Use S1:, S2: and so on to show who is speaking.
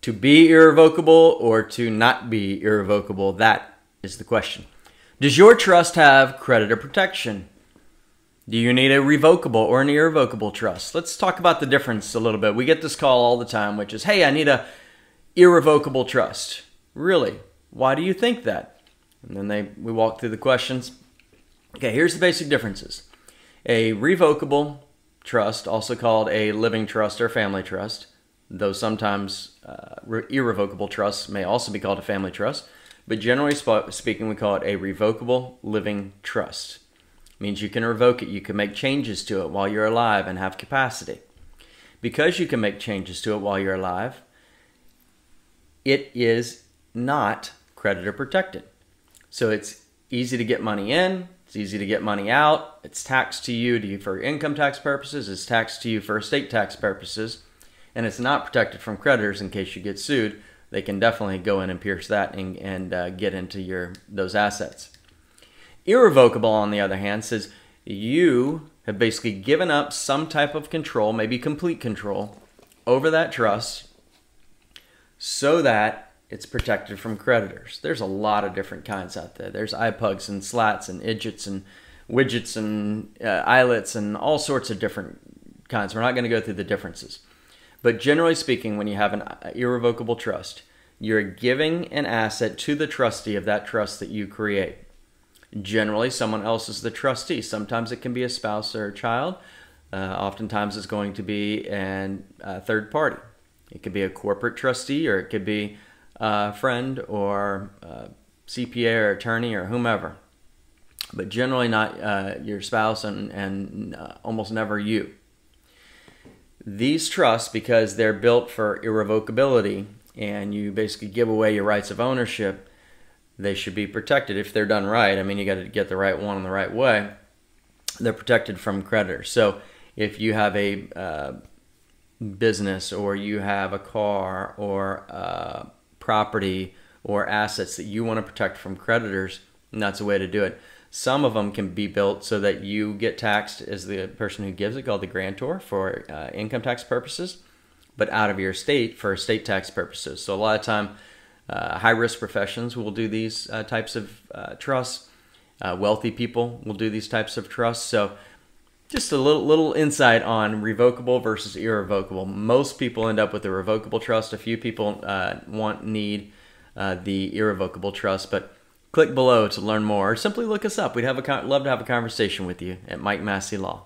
S1: To be irrevocable or to not be irrevocable? That is the question. Does your trust have creditor protection? Do you need a revocable or an irrevocable trust? Let's talk about the difference a little bit. We get this call all the time, which is, hey, I need a irrevocable trust. Really? Why do you think that? And then we walk through the questions. Okay, here's the basic differences. A revocable trust, also called a living trust or family trust, though sometimes irrevocable trusts may also be called a family trust, but generally speaking, we call it a revocable living trust. It means you can revoke it, you can make changes to it while you're alive and have capacity. Because you can make changes to it while you're alive, it is not creditor protected. So it's easy to get money in, it's easy to get money out, it's taxed to you for income tax purposes, it's taxed to you for estate tax purposes, and it's not protected from creditors in case you get sued. They can definitely go in and pierce that and get into those assets. Irrevocable, on the other hand, says you have basically given up some type of control, maybe complete control, over that trust so that it's protected from creditors. There's a lot of different kinds out there. There's iPugs and slats and idjits and widgets and eyelets and all sorts of different kinds. We're not going to go through the differences. But generally speaking, when you have an irrevocable trust, you're giving an asset to the trustee of that trust that you create. Generally, someone else is the trustee. Sometimes it can be a spouse or a child. Oftentimes it's going to be a third party. It could be a corporate trustee, or it could be a friend or a CPA or attorney or whomever. But generally not your spouse and almost never you. These trusts, because they're built for irrevocability and you basically give away your rights of ownership, they should be protected if they're done right. I mean, you got to get the right one in the right way. They're protected from creditors. So if you have a business, or you have a car or property or assets that you want to protect from creditors, and that's a way to do it. Some of them can be built so that you get taxed as the person who gives it, called the grantor, for income tax purposes, but out of your estate for estate tax purposes. So a lot of time, high-risk professions will do these types of trusts. Wealthy people will do these types of trusts. So just a little insight on revocable versus irrevocable. Most people end up with a revocable trust. A few people need the irrevocable trust, but click below to learn more, or simply look us up. We'd love to have a conversation with you at Massey Law.